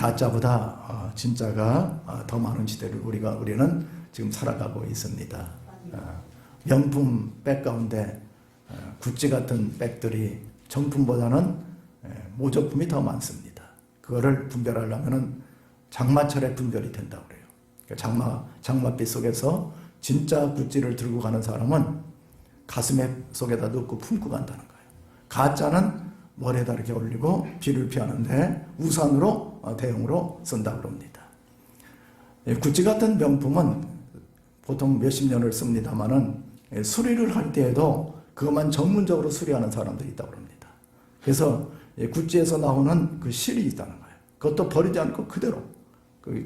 가짜보다 진짜가 더 많은 시대를 우리는 지금 살아가고 있습니다. 명품 백 가운데 구찌 같은 백들이 정품보다는 모조품이 더 많습니다. 그거를 분별하려면 장마철에 분별이 된다고 그래요. 그러니까 장마빛 속에서 진짜 구찌를 들고 가는 사람은 가슴에 속에다 넣고 품고 간다는 거예요. 가짜는 머리에다 이렇게 올리고 비를 피하는데 우산으로 대용으로 쓴다고 합니다. 구찌 같은 명품은 보통 몇십 년을 씁니다만은 수리를 할 때에도 그것만 전문적으로 수리하는 사람들이 있다고 합니다. 그래서 구찌에서 나오는 그 실이 있다는 거예요. 그것도 버리지 않고 그대로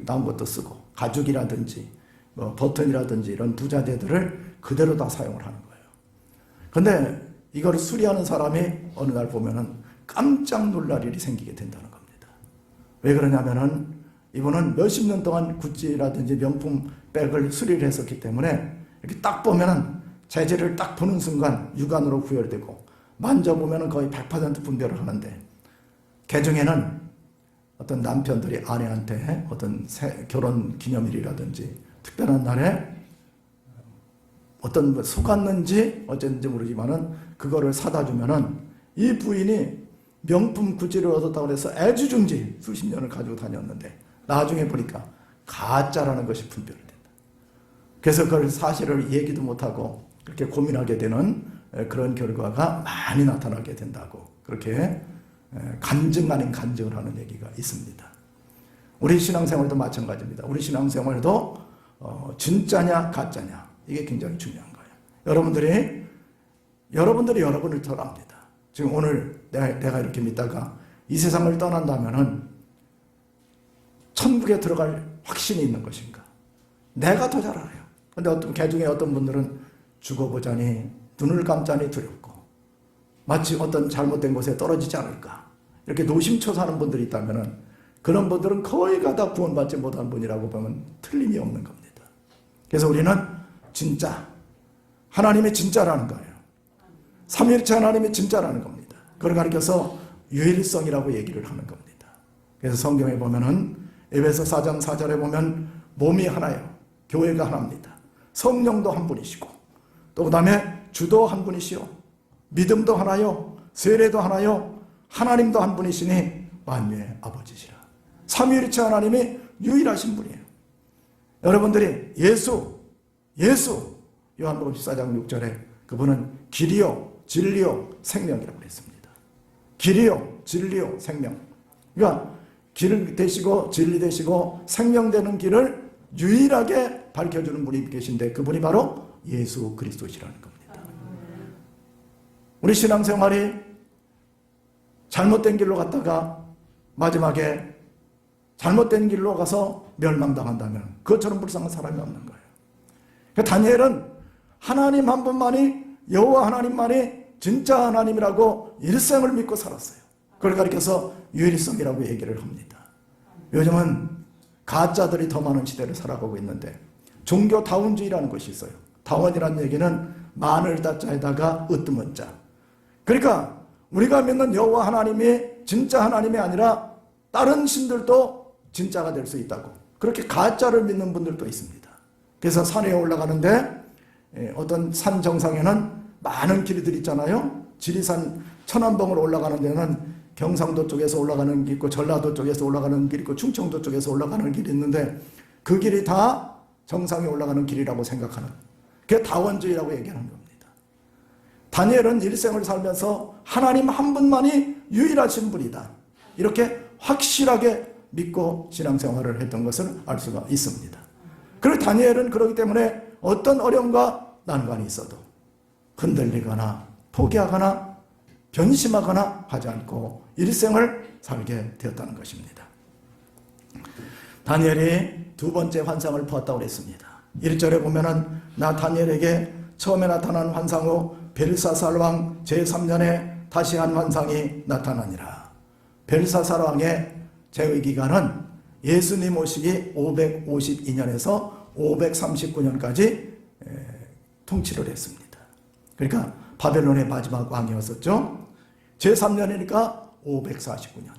나온 것도 쓰고 가죽이라든지 버튼이라든지 이런 부자재들을 그대로 다 사용을 하는 거예요. 그런데 이걸 수리하는 사람이 어느 날 보면은 깜짝 놀랄 일이 생기게 된다는 겁니다. 왜 그러냐면은 이분은 몇십 년 동안 구찌라든지 명품 백을 수리를 했었기 때문에 이렇게 딱 보면은 재질을 딱 보는 순간 육안으로 구별되고 만져보면은 거의 100% 분별을 하는데 개중에는 어떤 남편들이 아내한테 어떤 결혼 기념일이라든지 특별한 날에 어떤 속았는지 어쨌는지 모르지만은 그거를 사다 주면은 이 부인이 명품 구찌를 얻었다고 해서 애지중지 수십 년을 가지고 다녔는데 나중에 보니까 가짜라는 것이 분별이 된다. 그래서 그걸 사실을 얘기도 못하고 그렇게 고민하게 되는 그런 결과가 많이 나타나게 된다고 그렇게 간증 아닌 간증을 하는 얘기가 있습니다. 우리 신앙생활도 마찬가지입니다. 우리 신앙생활도 진짜냐 가짜냐 이게 굉장히 중요한 거예요. 여러분들이 여러분을 덜합니다. 지금 오늘 내가 이렇게 믿다가 이 세상을 떠난다면은 천국에 들어갈 확신이 있는 것인가? 내가 더 잘 알아요. 근데 개중에 어떤 분들은 죽어보자니 눈을 감자니 두렵고 마치 어떤 잘못된 곳에 떨어지지 않을까 이렇게 노심초사하는 분들이 있다면은 그런 분들은 거의가 다 구원받지 못한 분이라고 보면 틀림이 없는 겁니다. 그래서 우리는 진짜 하나님이 진짜라는 거예요. 삼위일체 하나님이 진짜라는 겁니다. 그걸 가리켜서 유일성이라고 얘기를 하는 겁니다. 그래서 성경에 보면은 에베소 4장 4절에 보면 몸이 하나요. 교회가 하나입니다. 성령도 한 분이시고 또 그 다음에 주도 한 분이시요. 믿음도 하나요. 세례도 하나요. 하나님도 한 분이시니 만유의 아버지시라. 삼위일체 하나님이 유일하신 분이에요. 여러분들이 예수 요한복음 14장 6절에 그분은 길이요 진리요 생명이라고 했습니다. 길이요 진리요 생명. 그러니까 길 되시고 진리 되시고 생명되는 길을 유일하게 밝혀주는 분이 계신데 그분이 바로 예수 그리스도시라는 겁니다. 우리 신앙생활이 잘못된 길로 갔다가 마지막에 잘못된 길로 가서 멸망당한다면 그것처럼 불쌍한 사람이 없는 거예요. 그러니까 다니엘은 하나님 한 분만이 여호와 하나님만이 진짜 하나님이라고 일생을 믿고 살았어요. 그걸 가리켜서 유일성이라고 얘기를 합니다. 요즘은 가짜들이 더 많은 시대를 살아가고 있는데 종교 다원주의라는 것이 있어요. 다원이라는 얘기는 마늘 따자에다가 으뜸은 자. 그러니까 우리가 믿는 여호와 하나님이 진짜 하나님이 아니라 다른 신들도 진짜가 될 수 있다고 그렇게 가짜를 믿는 분들도 있습니다. 그래서 산에 올라가는데 어떤 산 정상에는 많은 길들 있잖아요. 지리산 천안봉으로 올라가는 데는 경상도 쪽에서 올라가는 길 있고 전라도 쪽에서 올라가는 길 있고 충청도 쪽에서 올라가는 길이 있는데 그 길이 다 정상에 올라가는 길이라고 생각하는 그게 다원주의라고 얘기하는 겁니다. 다니엘은 일생을 살면서 하나님 한 분만이 유일하신 분이다. 이렇게 확실하게 믿고 신앙생활을 했던 것을 알 수가 있습니다. 그리고 다니엘은 그렇기 때문에 어떤 어려움과 난관이 있어도 흔들리거나 포기하거나 변심하거나 하지 않고 일생을 살게 되었다는 것입니다. 다니엘이 두 번째 환상을 보았다고 했습니다. 1절에 보면은 나 다니엘에게 처음에 나타난 환상 후 벨사살 왕 제3년에 다시 한 환상이 나타나니라. 벨사살 왕의 재위 기간은 예수님 오시기 552년에서 539년까지 통치를 했습니다. 그러니까 바벨론의 마지막 왕이었었죠. 제3년이니까 549년.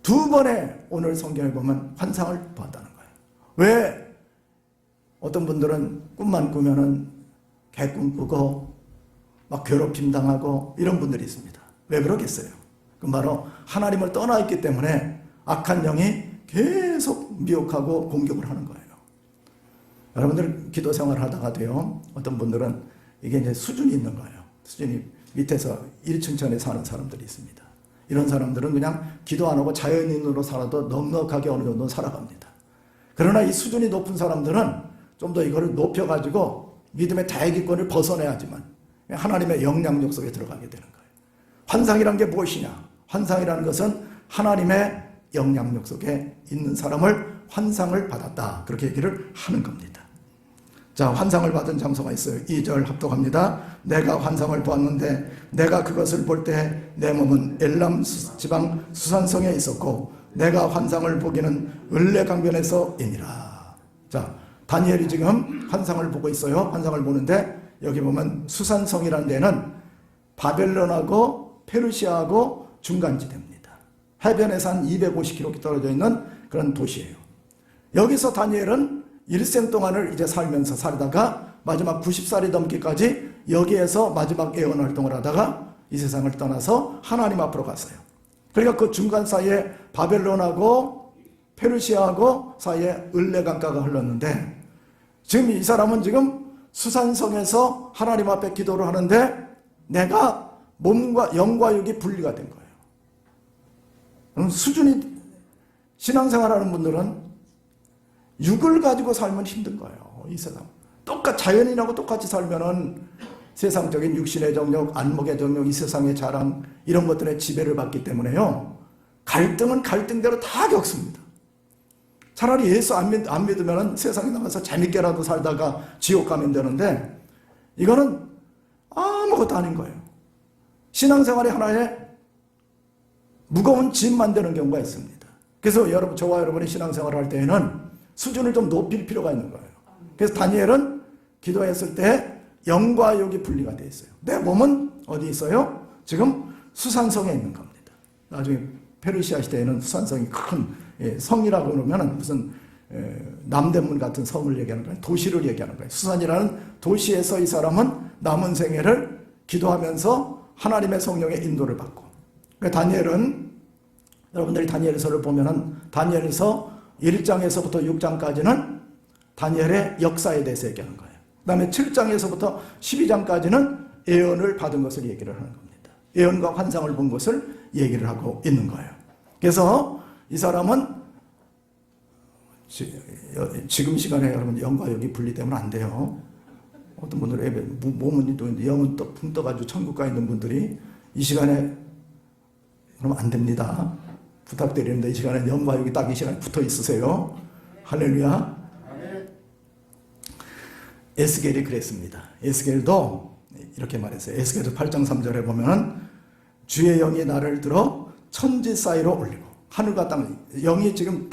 두 번의 오늘 성경에 보면 환상을 보았다는 거예요. 왜 어떤 분들은 꿈만 꾸면은 개꿈 꾸고 막 괴롭힘 당하고 이런 분들이 있습니다. 왜 그러겠어요? 그 바로 하나님을 떠나 있기 때문에 악한 영이 계속 미혹하고 공격을 하는 거예요. 여러분들 기도 생활 하다가도요, 어떤 분들은 이게 이제 수준이 있는 거예요. 수준이 밑에서 1층천에 사는 사람들이 있습니다. 이런 사람들은 그냥 기도 안 하고 자연인으로 살아도 넉넉하게 어느 정도 살아갑니다. 그러나 이 수준이 높은 사람들은 좀 더 이거를 높여가지고 믿음의 다해기권을 벗어내야지만 하나님의 영향력 속에 들어가게 되는 거예요. 환상이란 게 무엇이냐? 환상이라는 것은 하나님의 영향력 속에 있는 사람을 환상을 받았다. 그렇게 얘기를 하는 겁니다. 자, 환상을 받은 장소가 있어요. 2절 합독합니다. 내가 환상을 보았는데 내가 그것을 볼 때 내 몸은 엘람 지방 수산성에 있었고 내가 환상을 보기는 을레강변에서이니라. 자, 다니엘이 지금 환상을 보고 있어요. 환상을 보는데 여기 보면 수산성이라는 데는 바벨론하고 페르시아하고 중간지대입니다. 해변에서 한 250km 떨어져 있는 그런 도시예요. 여기서 다니엘은 일생 동안을 이제 살다가 마지막 90살이 넘기까지 여기에서 마지막 예언 활동을 하다가 이 세상을 떠나서 하나님 앞으로 갔어요. 그러니까 그 중간 사이에 바벨론하고 페르시아하고 사이에 을레강가가 흘렀는데 지금 이 사람은 지금 수산성에서 하나님 앞에 기도를 하는데 내가 몸과 영과 육이 분리가 된 거예요. 수준이 신앙생활하는 분들은 육을 가지고 살면 힘든 거예요. 이 세상 자연인하고 똑같이 살면은 세상적인 육신의 정욕, 안목의 정욕, 이 세상의 자랑 이런 것들에 지배를 받기 때문에요. 갈등은 갈등대로 다 겪습니다. 차라리 예수 안 믿으면 세상에 나가서 재밌게라도 살다가 지옥 가면 되는데 이거는 아무것도 아닌 거예요. 신앙생활이 하나의 무거운 짐만 되는 경우가 있습니다. 그래서 저와 여러분이 신앙생활을 할 때에는 수준을 좀 높일 필요가 있는 거예요. 그래서 다니엘은 기도했을 때 영과 육이 분리가 되어 있어요. 내 몸은 어디 있어요? 지금 수산성에 있는 겁니다. 나중에 페르시아 시대에는 수산성이 큰 성이라고 그러면 무슨 남대문 같은 성을 얘기하는 거예요. 도시를 얘기하는 거예요. 수산이라는 도시에서 이 사람은 남은 생애를 기도하면서 하나님의 성령의 인도를 받고. 그러니까 다니엘은 여러분들이 다니엘서를 보면은 다니엘서 1장에서부터 6장까지는 다니엘의 역사에 대해서 얘기하는 거예요. 그 다음에 7장에서부터 12장까지는 예언을 받은 것을 얘기를 하는 겁니다. 예언과 환상을 본 것을 얘기를 하고 있는 거예요. 그래서 이 사람은 지금 시간에 여러분 영과 육이 분리되면 안 돼요. 어떤 분들은 몸은 또 영은 또 붕 떠가지고 천국 가 있는 분들이 이 시간에 그러면 안 됩니다. 부탁드리는데 이 시간에 영과 육이 딱 이 시간에 붙어 있으세요. 할렐루야. 에스겔이 그랬습니다. 에스겔도 이렇게 말했어요. 에스겔도 8장 3절에 보면 주의 영이 나를 들어 천지 사이로 올리고 하늘과 땅 영이 지금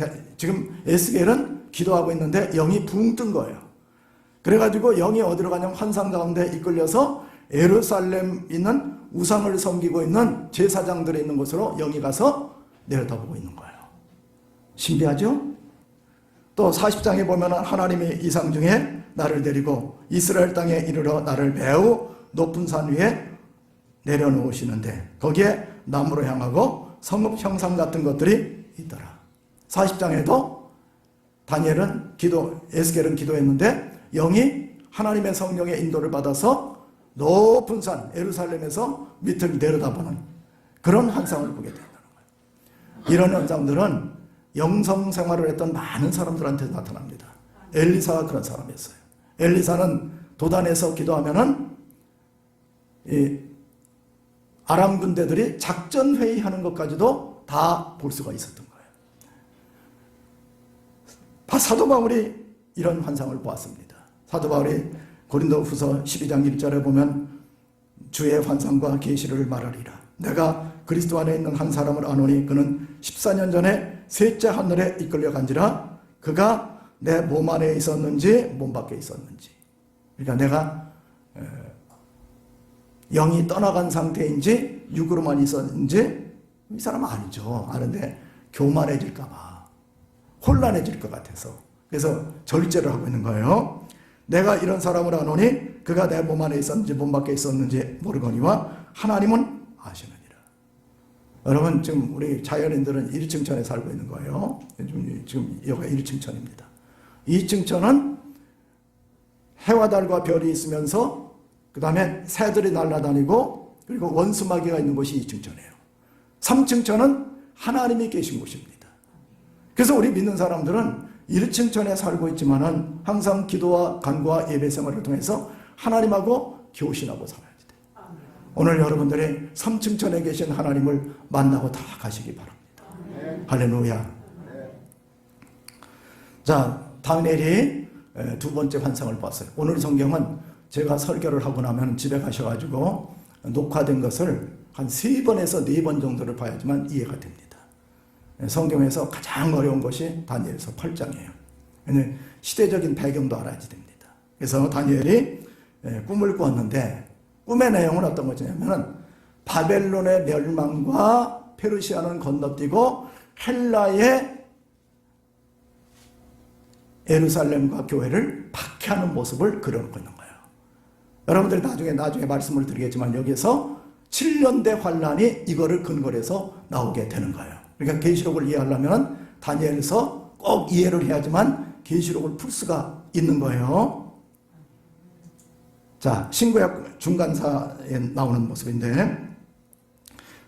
에스겔은 기도하고 있는데 영이 붕 뜬 거예요. 그래가지고 영이 어디로 가냐면 환상 가운데 이끌려서 예루살렘 있는 우상을 섬기고 있는 제사장들이 있는 곳으로 영이 가서 내려다보고 있는 거예요. 신비하죠? 또 40장에 보면 하나님이 이상 중에 나를 데리고 이스라엘 땅에 이르러 나를 매우 높은 산 위에 내려놓으시는데 거기에 나무로 향하고 성읍 형상 같은 것들이 있더라. 40장에도 에스겔은 기도했는데 영이 하나님의 성령의 인도를 받아서 높은 산 예루살렘에서 밑을 내려다보는 그런 환상을 보게 된다는 거예요. 이런 현상들은 영성 생활을 했던 많은 사람들한테 나타납니다. 엘리사가 그런 사람이었어요. 엘리사는 도단에서 기도하면은 이 아람 군대들이 작전 회의하는 것까지도 다 볼 수가 있었던 거예요. 사도 바울이 이런 환상을 보았습니다. 사도 바울이 고린도후서 12장 1절에 보면 주의 환상과 계시를 말하리라. 내가 그리스도 안에 있는 한 사람을 아노니 그는 14년 전에 셋째 하늘에 이끌려간지라. 그가 내 몸 안에 있었는지 몸 밖에 있었는지. 그러니까 내가 영이 떠나간 상태인지 육으로만 있었는지 이 사람은 아니죠. 아는데 교만해질까봐, 혼란해질 것 같아서 그래서 절제를 하고 있는 거예요. 내가 이런 사람을 아노니 그가 내 몸 안에 있었는지 몸 밖에 있었는지 모르거니와 하나님은 아시느니라. 여러분, 지금 우리 자연인들은 1층 천에 살고 있는 거예요. 지금 여기가 1층 천입니다. 2층 천은 해와 달과 별이 있으면서 그 다음에 새들이 날아다니고 그리고 원수마귀가 있는 곳이 2층 천이에요. 3층 천은 하나님이 계신 곳입니다. 그래서 우리 믿는 사람들은 1층 천에 살고 있지만은 항상 기도와 간구와 예배 생활을 통해서 하나님하고 교신하고 살아야 돼요. 오늘 여러분들이 3층 천에 계신 하나님을 만나고 다 가시기 바랍니다. 할렐루야. 자, 다니엘이 두 번째 환상을 봤어요. 오늘 성경은 제가 설교를 하고 나면 집에 가셔가지고 녹화된 것을 한 3번에서 4번 정도를 봐야지만 이해가 됩니다. 성경에서 가장 어려운 것이 다니엘서 8장이에요. 시대적인 배경도 알아야 됩니다. 그래서 다니엘이 꿈을 꾸었는데 꿈의 내용은 어떤 것이냐면 바벨론의 멸망과 페르시아는 건너뛰고 헬라의 예루살렘과 교회를 박해하는 모습을 그려놓고 있는 거예요. 여러분들이 나중에 말씀을 드리겠지만 여기에서 7년대 환란이 이거를 근거로 해서 나오게 되는 거예요. 그러니까 계시록을 이해하려면 다니엘서 꼭 이해를 해야지만 계시록을 풀 수가 있는 거예요. 자, 신구약 중간사에 나오는 모습인데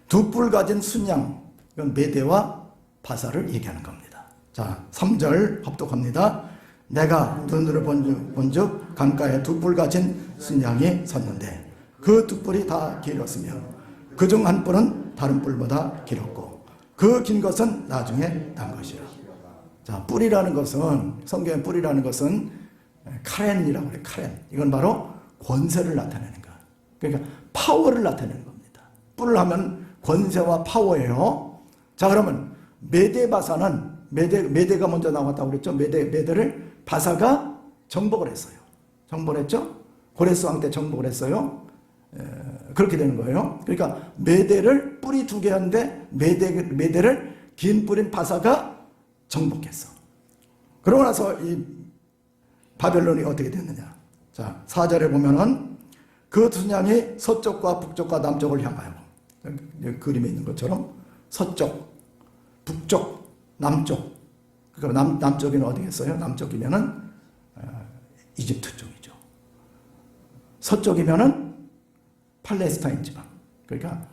두 뿔 가진 순양, 이건 메대와 바사를 얘기하는 겁니다. 자, 3절 합독합니다. 내가 눈으로 본즉 강가에 두 뿔 가진 순양이 섰는데 그 두 뿔이 다 길었으며 그중 한 뿔은 다른 뿔보다 길었고 그 긴 것은 나중에 난 것이라. 자, 뿔이라는 것은, 성경의 뿔이라는 것은 카렌이라고 그래요. 카렌. 이건 바로 권세를 나타내는 거. 그러니까 파워를 나타내는 겁니다. 뿔을 하면 권세와 파워예요. 자, 그러면 메대 바사는 메대가 먼저 나왔다고 그랬죠. 메대를 바사가 정복을 했어요. 정복을 했죠. 고레스 왕 때 정복을 했어요. 그렇게 되는 거예요. 그러니까 메대를 뿔이 2개였는데 메대를 긴 뿔인 바사가 정복했어. 그러고 나서 이 바벨론이 어떻게 됐느냐. 자, 4절에 보면은 그 순양이 서쪽과 북쪽과 남쪽을 향하여, 그림에 있는 것처럼 서쪽, 북쪽, 남쪽. 그러니까 남쪽이면 어디겠어요? 남쪽이면은 이집트 쪽이죠. 서쪽이면은 팔레스타인 지방, 그러니까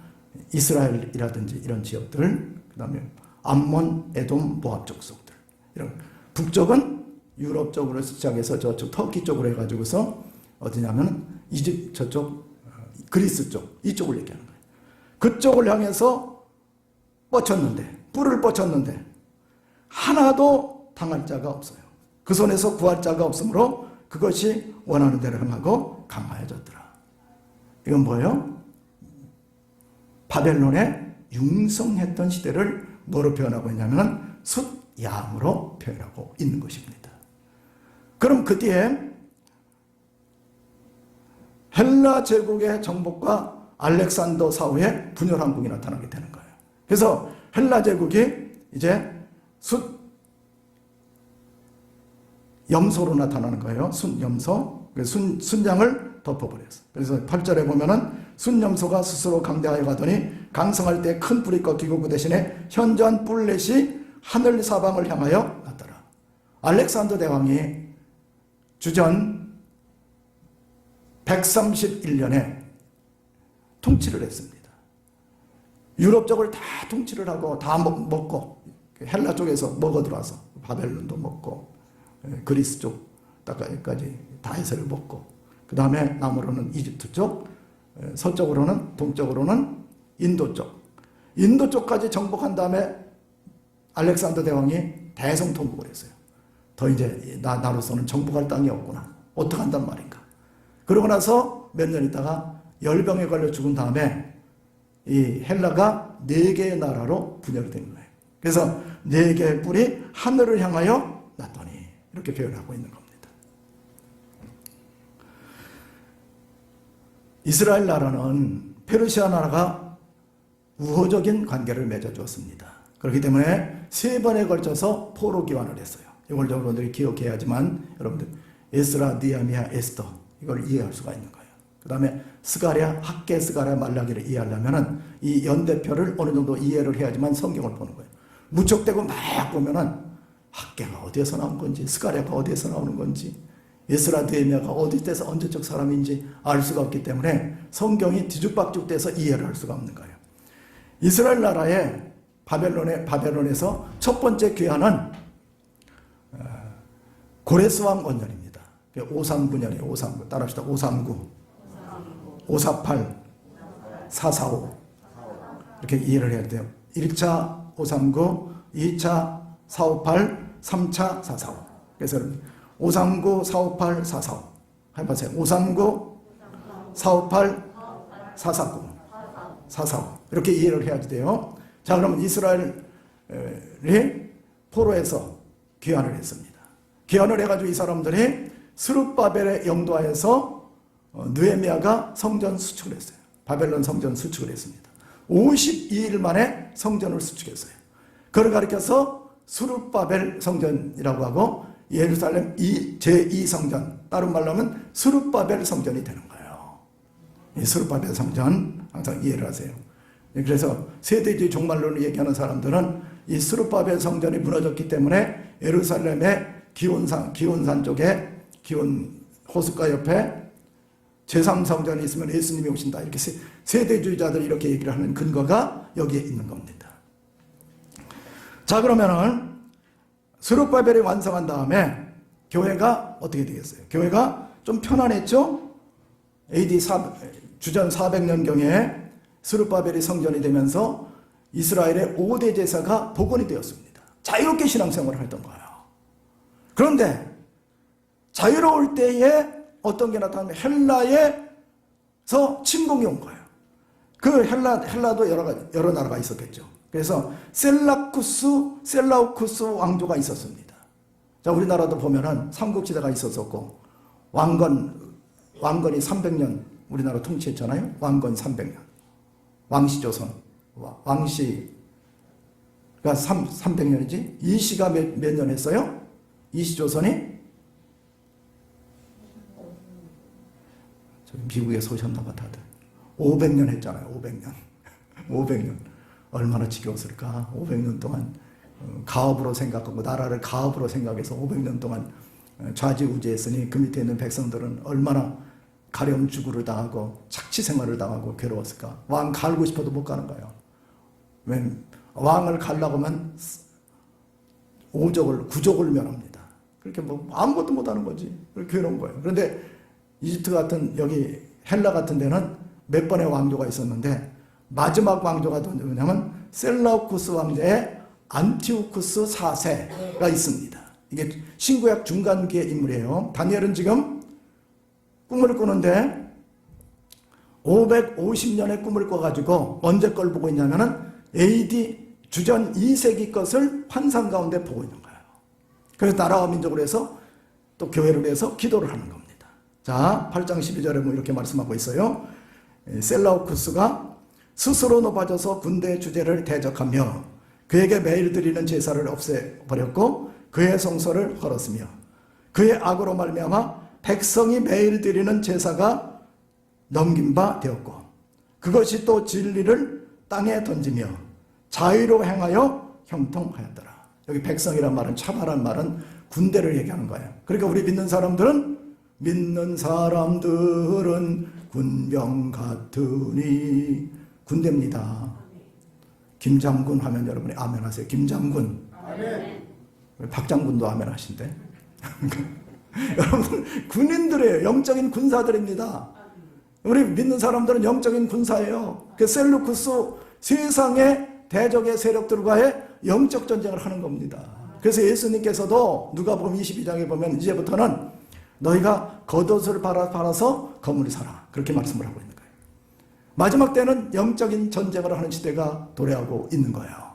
이스라엘이라든지 이런 지역들, 그 다음에 암몬, 에돔, 모압 족속들. 이런 북쪽은 유럽 쪽으로 시작해서 저쪽 터키 쪽으로 해가지고서 어디냐면 이집 저쪽 그리스 쪽 이쪽을 얘기하는 거예요. 그쪽을 향해서 뿔을 뻗쳤는데 하나도 당할 자가 없어요. 그 손에서 구할 자가 없으므로 그것이 원하는 대로 행하고 강하여졌더라. 이건 뭐예요? 바벨론의 융성했던 시대를 뭐로 표현하고 있냐면 숫양으로 표현하고 있는 것입니다. 그럼 그 뒤에 헬라 제국의 정복과 알렉산더 사후에 분열왕국이 나타나게 되는 거예요. 그래서 헬라 제국이 이제 숫염소로 나타나는 거예요. 숫염소. 순양을 덮어버렸어요. 그래서 8절에 보면은 순염소가 스스로 강대하여 가더니 강성할 때 큰 뿔이 꺾이고 그 대신에 현저한 뿔렛이 하늘 사방을 향하여 났더라. 알렉산더 대왕이 주전 131년에 통치를 했습니다. 유럽 쪽을 다 통치를 하고 다 먹고 헬라 쪽에서 먹어 들어와서 바벨론도 먹고 그리스 쪽까지 다 해서를 먹고 그 다음에 남으로는 이집트 쪽, 서쪽으로는 동쪽으로는 인도 쪽까지 정복한 다음에 알렉산더 대왕이 대성통곡을 했어요. 더 이제 나로서는 정복할 땅이 없구나. 어떡한단 말인가. 그러고 나서 몇 년 있다가 열병에 걸려 죽은 다음에 이 헬라가 4개의 나라로 분열된 거예요. 그래서 4개의 뿔이 하늘을 향하여 났더니 이렇게 표현하고 있는 겁니다. 이스라엘 나라는 페르시아 나라가 우호적인 관계를 맺어주었습니다. 그렇기 때문에 3번에 걸쳐서 포로 기환을 했어요. 이걸 여러분들이 기억해야지만 여러분들 에스라, 느헤미야, 에스더 이걸 이해할 수가 있는 거예요. 그 다음에 스가랴, 학개, 스가랴, 말라기를 이해하려면은 이 연대표를 어느 정도 이해를 해야지만 성경을 보는 거예요. 무척대고 막 보면은 학개가 어디에서 나온 건지, 스가랴가 어디에서 나오는 건지, 에스라, 느헤미야가 어디 때서 언제적 사람인지 알 수가 없기 때문에 성경이 뒤죽박죽돼서 이해를 할 수가 없는 거예요. 이스라엘 나라의 바벨론에서 첫 번째 귀환은 고레스 왕 원년입니다. 539년이에요. 539. 따라합시다. 539, 548, 445 이렇게 이해를 해야 돼요. 1차 539, 2차 458, 3차 445. 그래서 539, 458, 445 해보세요. 539, 458, 449, 445 이렇게 이해를 해야 돼요. 자, 그러면 이스라엘이 포로에서 귀환을 했습니다. 귀환을 해가지고 이 사람들이 스룹바벨의 영도하에서 느헤미야가 성전 수축을 했어요. 바벨론 성전 수축을 했습니다. 52일 만에 성전을 수축했어요. 그걸 가리켜서 스룹바벨 성전이라고 하고 예루살렘 제2성전, 다른 말로 하면 스룹바벨 성전이 되는 거예요. 이 스룹바벨 성전 항상 이해를 하세요. 그래서 세대주의 종말론을 얘기하는 사람들은 이 스룹바벨 성전이 무너졌기 때문에 예루살렘의 기온산 쪽에 기온 호숫가 옆에 제3성전이 있으면 예수님이 오신다. 이렇게 세대주의자들이 이렇게 얘기를 하는 근거가 여기에 있는 겁니다. 자, 그러면은 스룹바벨이 완성한 다음에 교회가 어떻게 되겠어요? 교회가 좀 편안했죠? 주전 400년경에 스룹바벨이 성전이 되면서 이스라엘의 5대 제사가 복원이 되었습니다. 자유롭게 신앙생활을 했던 거예요. 그런데 자유로울 때에 어떤 게 나타나면 헬라에서 침공이 온 거예요. 그 헬라도 여러 나라가 있었겠죠. 그래서 셀라우쿠스 왕조가 있었습니다. 자, 우리나라도 보면은 삼국지대가 있었었고 왕건이 300년 우리나라 통치했잖아요. 왕건 300년. 왕시조선. 왕시가 300년이지. 이시가 몇 년 했어요? 이시조선이? 미국에서 오셨나 봐 다들. 500년 했잖아요. 500년. 500년. 얼마나 지겨웠을까. 500년 동안 가업으로 생각하고 나라를 가업으로 생각해서 500년 동안 좌지우지했으니 그 밑에 있는 백성들은 얼마나 가렴주구를 당하고 착취 생활을 당하고 괴로웠을까. 왕 갈고 싶어도 못 가는 거예요. 왜? 왕을 갈라고 하면 구족을 면합니다. 그렇게 뭐 아무것도 못 하는 거지. 그렇게 괴로운 거예요. 그런데 이집트 같은 여기 헬라 같은 데는 몇 번의 왕조가 있었는데 마지막 왕조가 누구냐면 셀라우쿠스 왕자의 안티오쿠스 4세가 있습니다. 이게 신구약 중간기의 인물이에요. 다니엘은 지금 꿈을 꾸는데 550년의 꿈을 꿔가지고 언제 걸 보고 있냐면은 AD 주전 2세기 것을 환상 가운데 보고 있는 거예요. 그래서 나라와 민족을 해서 또 교회를 위해서 기도를 하는 겁니다. 자, 8장 12절에 뭐 이렇게 말씀하고 있어요. 셀라우쿠스가 스스로 높아져서 군대의 주제를 대적하며 그에게 매일 드리는 제사를 없애버렸고 그의 성소를 헐었으며 그의 악으로 말미암아 백성이 매일 드리는 제사가 넘긴 바 되었고 그것이 또 진리를 땅에 던지며 자유로 행하여 형통하였더라. 여기 백성이란 말은 차발한 말은 군대를 얘기하는 거예요. 그러니까 우리 믿는 사람들은 군병 같으니 군대입니다. 김장군 하면 여러분이 아멘 하세요. 김장군. 아멘. 박장군도 아멘 하신대. 여러분 군인들이에요. 영적인 군사들입니다. 우리 믿는 사람들은 영적인 군사예요. 그 셀루쿠스 세상의 대적의 세력들과의 영적 전쟁을 하는 겁니다. 그래서 예수님께서도 누가복음 22장에 보면 이제부터는 너희가 겉옷을 팔아서 거물이 사라 그렇게 말씀을 하고 있는 거예요. 마지막 때는 영적인 전쟁을 하는 시대가 도래하고 있는 거예요.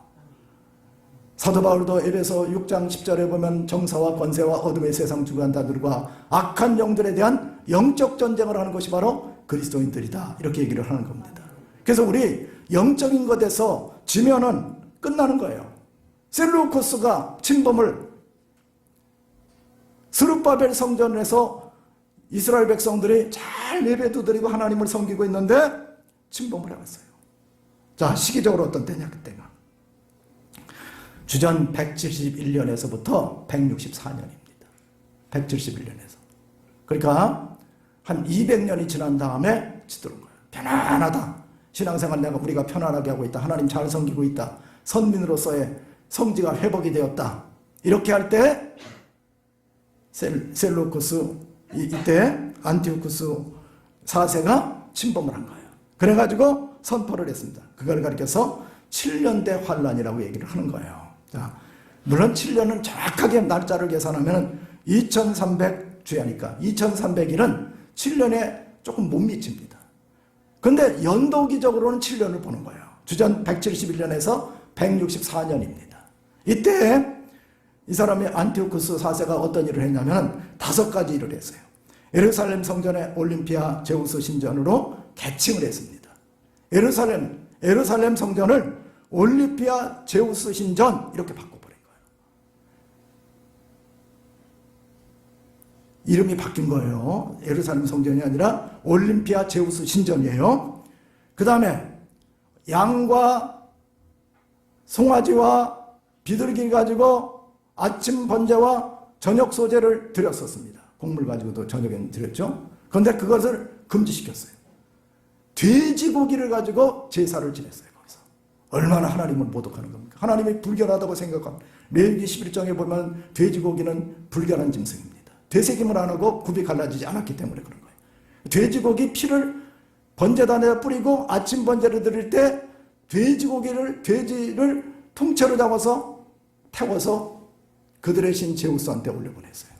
사도 바울도 에베소 6장 10절에 보면 정사와 권세와 어둠의 세상 주관자들과 악한 영들에 대한 영적 전쟁을 하는 것이 바로 그리스도인들이다 이렇게 얘기를 하는 겁니다. 그래서 우리 영적인 것에서 지면은 끝나는 거예요. 셀루코스가 침범을 스룹바벨 성전에서 이스라엘 백성들이 잘 예배도 드리고 하나님을 섬기고 있는데 침범을 해왔어요. 자, 시기적으로 어떤 때냐 그때가 주전 171년에서부터 164년입니다. 171년에서. 그러니까 한 200년이 지난 다음에 치들어온 거예요. 편안하다. 신앙생활 우리가 편안하게 하고 있다. 하나님 잘 섬기고 있다. 선민으로서의 성지가 회복이 되었다. 이렇게 할 때 셀루코스 이때 안티오쿠스 4세가 침범을 한 거예요. 그래가지고 선포를 했습니다. 그걸 가리켜서 7년대 환란이라고 얘기를 하는 거예요. 자, 물론 7년은 정확하게 날짜를 계산하면 2300주야니까 2300일은 7년에 조금 못 미칩니다. 근데 연도기적으로는 7년을 보는 거예요. 주전 171년에서 164년입니다. 이때 이 사람이 안티오쿠스 4세가 어떤 일을 했냐면 5가지 일을 했어요. 예루살렘 성전의 올림피아 제우스 신전으로 개칭을 했습니다. 예루살렘 성전을 올림피아 제우스 신전 이렇게 바꿔버린 거예요. 이름이 바뀐 거예요. 예루살렘 성전이 아니라 올림피아 제우스 신전이에요. 그 다음에 양과 송아지와 비둘기 가지고 아침 번제와 저녁 소제를 드렸었습니다. 곡물 가지고도 저녁에는 드렸죠. 그런데 그것을 금지시켰어요. 돼지고기를 가지고 제사를 지냈어요. 거기서 얼마나 하나님을 모독하는 겁니까? 하나님이 불결하다고 생각한 레위기 11장에 보면 돼지고기는 불결한 짐승입니다. 되새김을 안 하고 굽이 갈라지지 않았기 때문에 그런 거예요. 돼지고기 피를 번제단에 뿌리고 아침 번제를 드릴 때 돼지를 통째로 잡아서 태워서 그들의 신 제우스한테 올려보냈어요.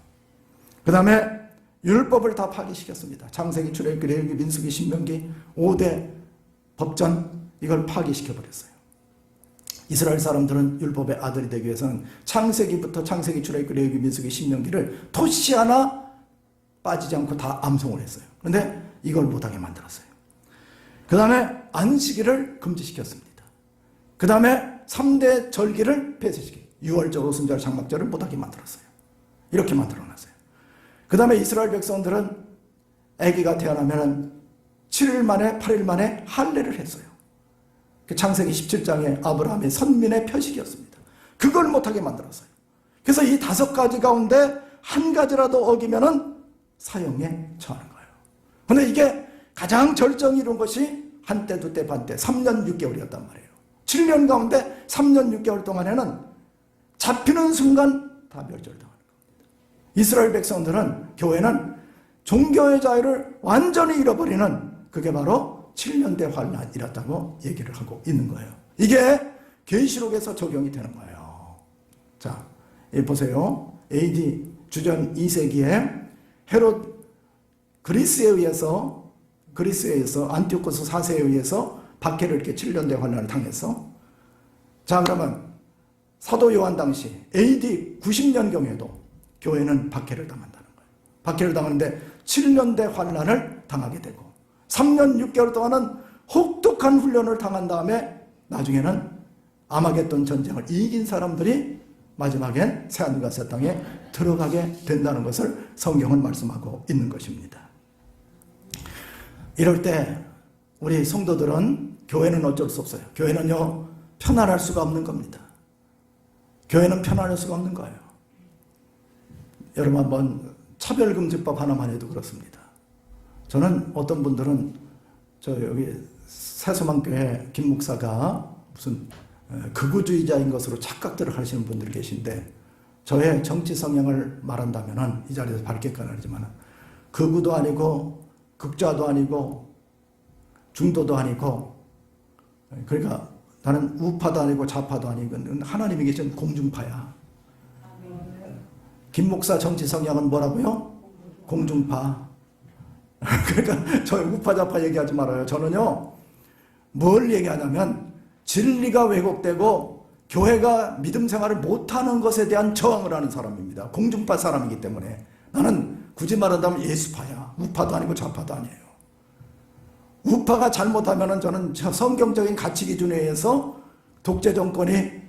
그 다음에 율법을 다 파기시켰습니다. 창세기, 출애굽기, 레위기, 민수기, 신명기 5대 법전 이걸 파기시켜버렸어요. 이스라엘 사람들은 율법의 아들이 되기 위해서는 창세기부터 창세기, 출애굽기, 레위기, 민수기, 신명기를 토시 하나 빠지지 않고 다 암송을 했어요. 그런데 이걸 못하게 만들었어요. 그 다음에 안식일을 금지시켰습니다. 그 다음에 3대 절기를 폐쇄시켰어요. 6월절, 오순절, 장막절을 못하게 만들었어요. 이렇게 만들어놨어요. 그 다음에 이스라엘 백성들은 아기가 태어나면 7일 만에 8일 만에 할례를 했어요. 창세기 17장에 아브라함의 선민의 표식이었습니다. 그걸 못하게 만들었어요. 그래서 이 5가지 가운데 한 가지라도 어기면은 사형에 처하는 거예요. 그런데 이게 가장 절정이 이룬 것이 한때, 두때, 반때 3년 6개월이었단 말이에요. 7년 가운데 3년 6개월 동안에는 잡히는 순간 다 멸절당하는 겁니다. 이스라엘 백성들은, 교회는 종교의 자유를 완전히 잃어버리는 그게 바로 7년대 환란이었다고 얘기를 하고 있는 거예요. 이게 계시록에서 적용이 되는 거예요. 자, 보세요. AD 주전 2세기에 헤롯 그리스에 의해서 안티오코스 4세에 의해서 박해를 이렇게 7년대 환란을 당했어. 자, 그러면 사도 요한 당시 AD 90년경에도 교회는 박해를 당한다는 거예요. 박해를 당하는데 7년대 환란을 당하게 되고 3년 6개월 동안은 혹독한 훈련을 당한 다음에 나중에는 아마겟돈 전쟁을 이긴 사람들이 마지막엔 새하늘과 새 땅에 들어가게 된다는 것을 성경은 말씀하고 있는 것입니다. 이럴 때 우리 성도들은 교회는 어쩔 수 없어요. 교회는요, 편안할 수가 없는 겁니다. 교회는 편안할 수가 없는 거예요. 여러분 한번 차별금지법 하나만 해도 그렇습니다. 저는 어떤 분들은 여기 새소망교회 김 목사가 무슨 극우주의자인 것으로 착각들을 하시는 분들이 계신데, 저의 정치 성향을 말한다면 이 자리에서 밝게 꺼내지만 극우도 아니고 극좌도 아니고 중도도 아니고, 그러니까 나는 우파도 아니고 좌파도 아니고 하나님이 계신 공중파야. 김 목사 정치 성향은 뭐라고요? 공중파. 그러니까 저 우파 좌파 얘기하지 말아요. 저는요, 뭘 얘기하냐면 진리가 왜곡되고 교회가 믿음 생활을 못하는 것에 대한 저항을 하는 사람입니다. 공중파 사람이기 때문에. 나는 굳이 말한다면 예수파야. 우파도 아니고 좌파도 아니에요. 우파가 잘못하면 저는 성경적인 가치 기준에 의해서 독재 정권이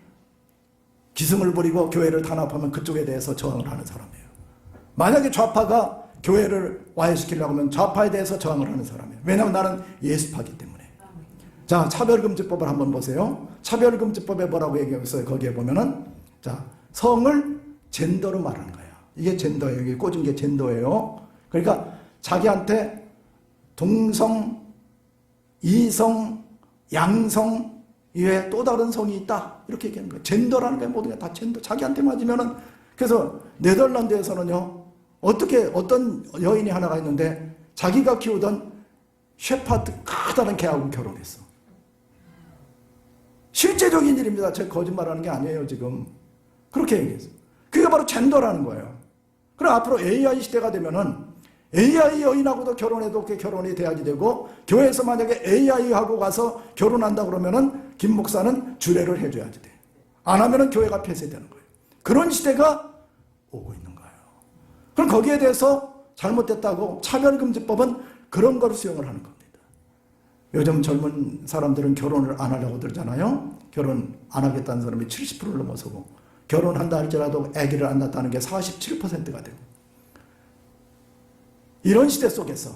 기승을 부리고 교회를 단합하면 그쪽에 대해서 저항을 하는 사람이에요. 만약에 좌파가 교회를 와해시키려고 하면 좌파에 대해서 저항을 하는 사람이에요. 왜냐하면 나는 예수파기 때문에. 자, 차별금지법을 한번 보세요. 차별금지법에 뭐라고 얘기하고 있어요? 거기에 보면은, 자, 성을 젠더로 말하는 거예요. 이게 젠더예요. 여기 꽂은 게 젠더예요. 그러니까 자기한테 동성, 이성, 양성 이외에 또 다른 성이 있다. 이렇게 얘기하는 거예요. 젠더라는 게 모든 게 다 젠더. 자기한테 맞으면은, 그래서 네덜란드에서는요, 어떤 여인이 하나가 있는데 자기가 키우던 셰파드 크다는 개하고 결혼했어. 실제적인 일입니다. 제가 거짓말하는 게 아니에요, 지금. 그렇게 얘기했어요. 그게 바로 젠더라는 거예요. 그럼 앞으로 AI 시대가 되면은 AI 여인하고도 결혼해도 그게 결혼이 돼야지 되고, 교회에서 만약에 AI하고 가서 결혼한다 그러면은 김 목사는 주례를 해줘야지 돼. 안 하면은 교회가 폐쇄되는 거예요. 그런 시대가 오고 있는 거예요. 그럼 거기에 대해서 잘못됐다고 차별금지법은 그런 걸 수용을 하는 겁니다. 요즘 젊은 사람들은 결혼을 안 하려고 들잖아요. 결혼 안 하겠다는 사람이 70%를 넘어서고, 결혼한다 할지라도 아기를 안 낳았다는 게 47%가 되고, 이런 시대 속에서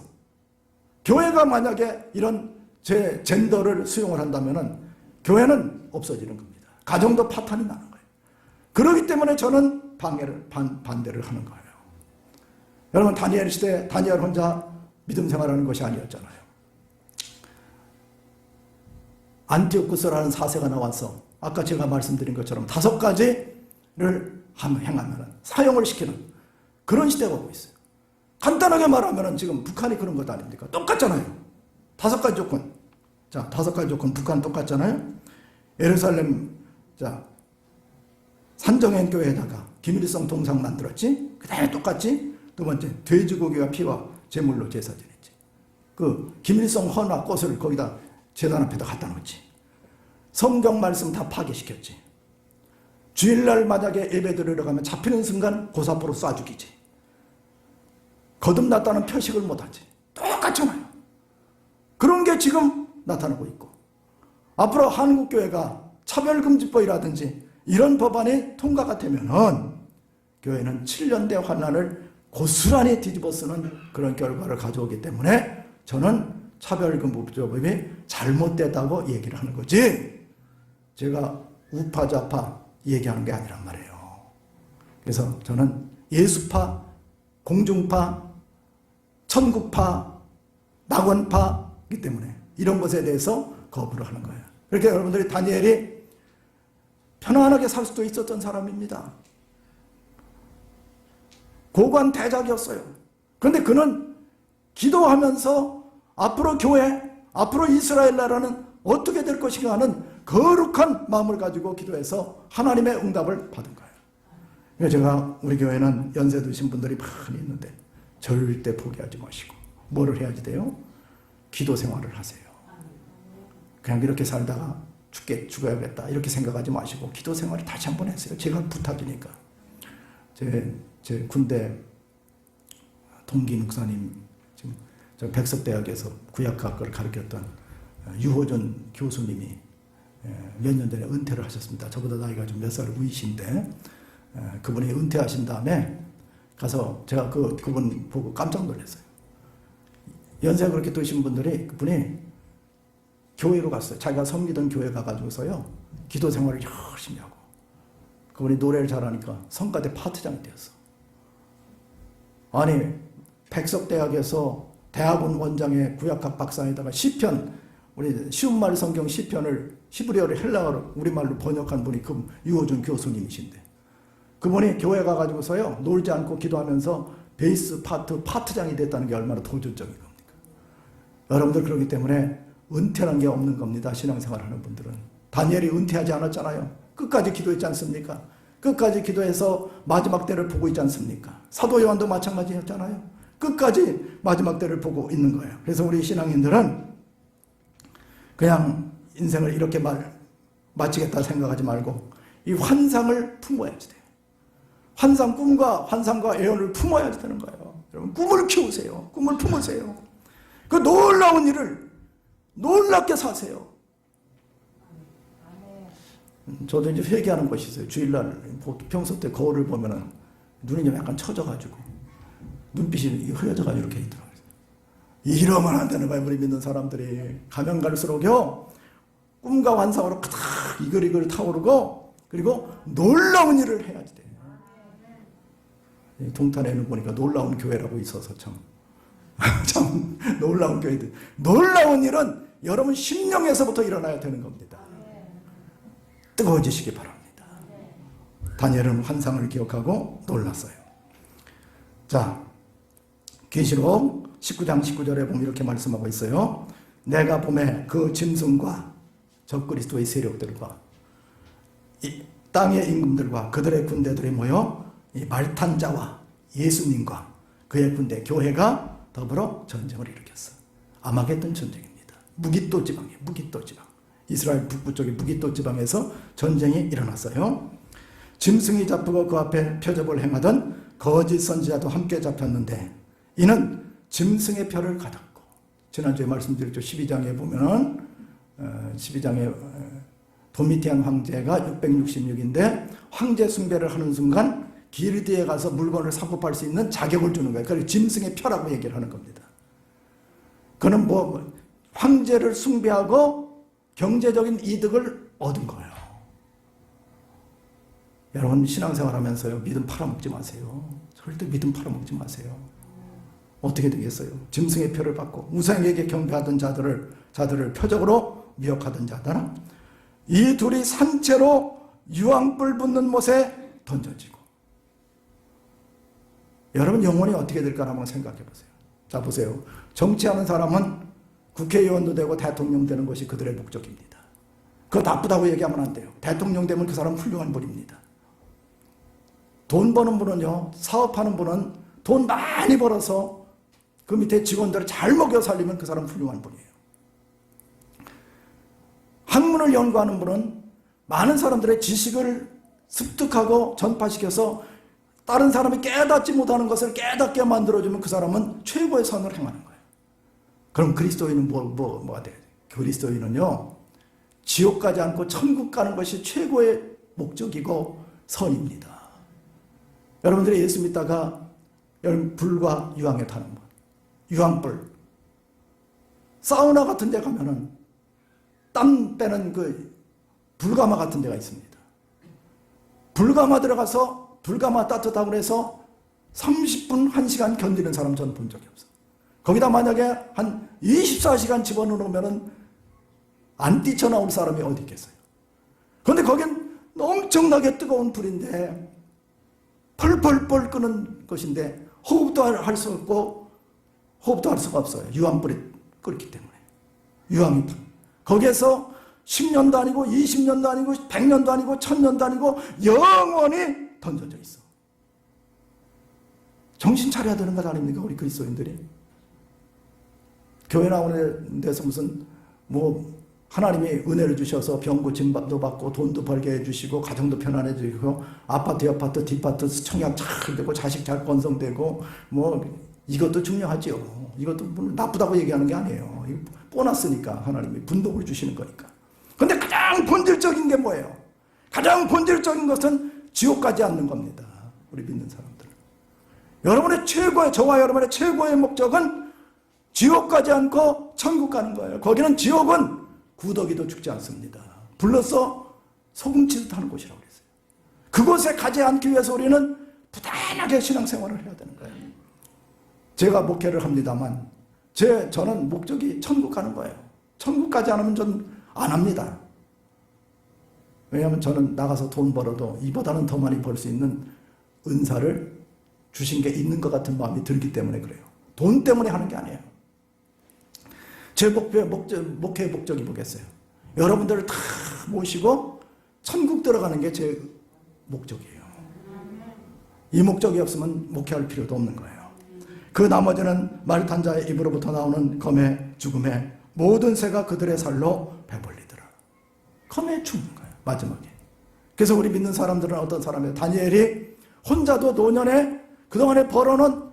교회가 만약에 이런 제 젠더를 수용을 한다면은 교회는 없어지는 겁니다. 가정도 파탄이 나는 거예요. 그렇기 때문에 저는 반대를 하는 거예요. 여러분, 다니엘 시대 다니엘 혼자 믿음 생활하는 것이 아니었잖아요. 안티오쿠스라는 사세가 나와서 아까 제가 말씀드린 것처럼 5가지를 행하면 사용을 시키는 그런 시대가 오고 있어요. 간단하게 말하면 지금 북한이 그런 것 아닙니까? 똑같잖아요. 5가지 조건. 자, 5가지 조건 북한 똑같잖아요. 예루살렘, 자, 산정현 교회에다가 김일성 동상 만들었지? 그대로 똑같지? 두 번째, 돼지고기와 피와 제물로 제사 드렸지. 그 김일성 헌화 꽃을 거기다 제단 앞에다 갖다 놓지. 성경 말씀 다 파괴시켰지. 주일날 만약에 예배 드리러 가면 잡히는 순간 고사포로 쏴 죽이지. 거듭났다는 표식을 못하지. 똑같잖아요. 그런 게 지금 나타나고 있고, 앞으로 한국교회가 차별금지법이라든지 이런 법안이 통과가 되면은 교회는 7년대 환란을 고스란히 뒤집어 쓰는 그런 결과를 가져오기 때문에 저는 차별금지법이 잘못됐다고 얘기를 하는 거지, 제가 우파 좌파 얘기하는 게 아니란 말이에요. 그래서 저는 예수파, 공중파, 천국파, 낙원파이기 때문에 이런 것에 대해서 거부를 하는 거예요. 그렇게 여러분들이 다니엘이 편안하게 살 수도 있었던 사람입니다. 고관 대작이었어요. 그런데 그는 기도하면서 앞으로 교회, 앞으로 이스라엘 나라는 어떻게 될 것인가 하는 거룩한 마음을 가지고 기도해서 하나님의 응답을 받은 거예요. 그래서 제가 우리 교회는 연세 드신 분들이 많이 있는데 절대 포기하지 마시고 뭐를 해야지 돼요? 기도 생활을 하세요. 그냥 이렇게 살다가 죽어야겠다 이렇게 생각하지 마시고 기도 생활을 다시 한번 했어요. 제가 부탁이니까. 제 군대 동기 목사님, 지금 저 백석대학에서 구약학을 가르쳤던 유호전 교수님이 몇 년 전에 은퇴를 하셨습니다. 저보다 나이가 좀 몇 살 위이신데, 그분이 은퇴하신 다음에 가서 제가 그분 보고 깜짝 놀랐어요. 연세가 그렇게 드신 분들이, 그분이 교회로 갔어요. 자기가 섬기던 교회 가가지고서요, 기도 생활을 열심히 하고, 그분이 노래를 잘하니까 성가대 파트장이 되었어. 아니, 백석대학에서 대학원 원장의 구약학 박사에다가 시편, 우리 쉬운말 성경 시편을 히브리어를 헬라어로 우리말로 번역한 분이 그 유호준 교수님이신데, 그분이 교회 가가지고서요, 놀지 않고 기도하면서 베이스 파트장이 됐다는 게 얼마나 도전적인 겁니까? 여러분들, 그렇기 때문에 은퇴라는 게 없는 겁니다. 신앙생활 하는 분들은. 다니엘이 은퇴하지 않았잖아요. 끝까지 기도했지 않습니까? 끝까지 기도해서 마지막 때를 보고 있지 않습니까? 사도 요한도 마찬가지였잖아요. 끝까지 마지막 때를 보고 있는 거예요. 그래서 우리 신앙인들은 그냥 인생을 이렇게 마치겠다 생각하지 말고 이 환상을 품어야지 돼요. 꿈과 환상과 애원을 품어야 되는 거예요. 여러분, 꿈을 키우세요. 꿈을 품으세요. 그 놀라운 일을 놀랍게 사세요. 저도 이제 회개하는 것이 있어요. 주일날 평소 때 거울을 보면은 눈이 좀 약간 처져가지고 눈빛이 흐려져가지고 이렇게 있더라고요. 이러면 안 되는 거예요. 우리 믿는 사람들이 가면 갈수록요 꿈과 환상으로 가득 이글이글 타오르고 그리고 놀라운 일을 해야지 돼요. 동탄에는 보니까 놀라운 교회라고 있어서 참 놀라운 교회들. 놀라운 일은 여러분 심령에서부터 일어나야 되는 겁니다. 뜨거워지시기 바랍니다. 다니엘은 환상을 기억하고 놀랐어요. 자, 계시록 19장 19절에 보면 이렇게 말씀하고 있어요. 내가 봄에 그 짐승과 적그리스도의 세력들과 이 땅의 임금들과 그들의 군대들이 모여 이 말탄 자와 예수님과 그의 군대 교회가 더불어 전쟁을 일으켰어. 아마겟돈 전쟁입니다. 무깃도 지방이에요. 무깃도 지방. 이스라엘 북부 쪽의 무깃도 지방에서 전쟁이 일어났어요. 짐승이 잡히고 그 앞에 표적을 행하던 거짓 선지자도 함께 잡혔는데 이는 짐승의 표를 가졌고, 지난주에 말씀드렸죠. 12장에 보면은 12장에 도미티안 황제가 666인데 황제 숭배를 하는 순간 기르디에 가서 물건을 사고 팔 수 있는 자격을 주는 거예요. 그래서 짐승의 표라고 얘기를 하는 겁니다. 그는 황제를 숭배하고 경제적인 이득을 얻은 거예요. 여러분 신앙생활 하면서요, 믿음 팔아먹지 마세요. 절대 믿음 팔아먹지 마세요. 어떻게 되겠어요? 짐승의 표를 받고 우상에게 경배하던 자들을 표적으로 미혹하던 자들은 이 둘이 산채로 유황불 붙는 못에 던져지고, 여러분 영혼이 어떻게 될까 한번 생각해 보세요. 자 보세요. 정치하는 사람은 국회의원도 되고 대통령 되는 것이 그들의 목적입니다. 그거 나쁘다고 얘기하면 안 돼요. 대통령 되면 그 사람은 훌륭한 분입니다. 돈 버는 분은요, 사업하는 분은 돈 많이 벌어서 그 밑에 직원들을 잘 먹여 살리면 그 사람은 훌륭한 분이에요. 학문을 연구하는 분은 많은 사람들의 지식을 습득하고 전파시켜서 다른 사람이 깨닫지 못하는 것을 깨닫게 만들어주면 그 사람은 최고의 선을 행하는 거예요. 그럼 그리스도인은 뭐가 돼요? 그리스도인은요, 지옥 가지 않고 천국 가는 것이 최고의 목적이고 선입니다. 여러분들이 예수 믿다가 불과 유황에 타는 것, 유황불, 사우나 같은 데 가면은 땀 빼는 그 불가마 같은 데가 있습니다. 불가마 들어가서 불가마 따뜻하고 해서 30분, 1시간 견디는 사람 저는 본 적이 없어요. 거기다 만약에 한 24시간 집어넣으면은 안 뛰쳐나올 사람이 어디 있겠어요. 그런데 거긴 엄청나게 뜨거운 불인데 펄펄펄 끄는 것인데 호흡도 할 수 없고 호흡도 할 수가 없어요. 유황불이 끓기 때문에. 유황이 거기에서 10년도 아니고 20년도 아니고 100년도 아니고 1000년도 아니고 영원히 던져져 있어. 정신 차려야 되는 것 아닙니까? 우리 그리스도인들이. 교회 나오는 데서 무슨 하나님이 은혜를 주셔서 병 고침도 받고 돈도 벌게 해주시고 가정도 편안해지고 아파트 옆아트 뒷아파트 청약 잘 되고 자식 잘 건성되고 이것도 중요하죠. 이것도 나쁘다고 얘기하는 게 아니에요. 보너스니까 하나님이 분복을 주시는 거니까. 그런데 가장 본질적인 게 뭐예요? 가장 본질적인 것은 지옥 가지 않는 겁니다. 우리 믿는 사람들. 여러분의 저와 여러분의 최고의 목적은 지옥 가지 않고 천국 가는 거예요. 거기는 지옥은 구더기도 죽지 않습니다. 불러서 소금치듯 하는 곳이라고 그랬어요. 그곳에 가지 않기 위해서 우리는 부단하게 신앙생활을 해야 되는 거예요. 제가 목회를 합니다만 저는 목적이 천국 가는 거예요. 천국 가지 않으면 저는 안 합니다. 왜냐하면 저는 나가서 돈 벌어도 이보다는 더 많이 벌 수 있는 은사를 주신 게 있는 것 같은 마음이 들기 때문에 그래요. 돈 때문에 하는 게 아니에요. 제 목회의 목적이 뭐겠어요? 여러분들을 다 모시고 천국 들어가는 게 제 목적이에요. 이 목적이 없으면 목회할 필요도 없는 거예요. 그 나머지는 말탄 자의 입으로부터 나오는 검의 죽음에 모든 새가 그들의 살로 배불리더라. 검에 죽는 거예요. 마지막에. 그래서 우리 믿는 사람들은 어떤 사람이에요? 다니엘이 혼자도 노년에 그동안에 벌어놓은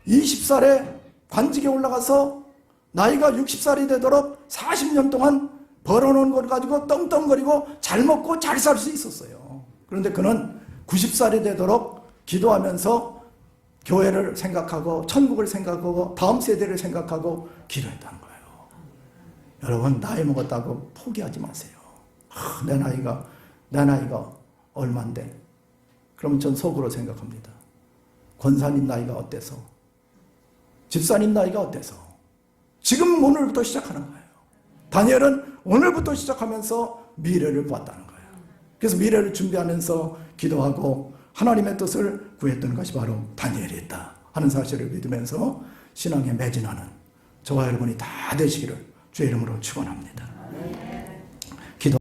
20살에 관직에 올라가서 나이가 60살이 되도록 40년 동안 벌어놓은 걸 가지고 떵떵거리고 잘 먹고 잘 살 수 있었어요. 그런데 그는 90살이 되도록 기도하면서 교회를 생각하고 천국을 생각하고 다음 세대를 생각하고 기도했다는 거예요. 여러분, 나이 먹었다고 포기하지 마세요. 내 나이가 얼만데? 그럼 전 속으로 생각합니다. 권사님 나이가 어때서? 집사님 나이가 어때서? 지금 오늘부터 시작하는 거예요. 다니엘은 오늘부터 시작하면서 미래를 보았다는 거예요. 그래서 미래를 준비하면서 기도하고 하나님의 뜻을 구했던 것이 바로 다니엘이었다 하는 사실을 믿으면서 신앙에 매진하는 저와 여러분이 다 되시기를 주의 이름으로 축원합니다.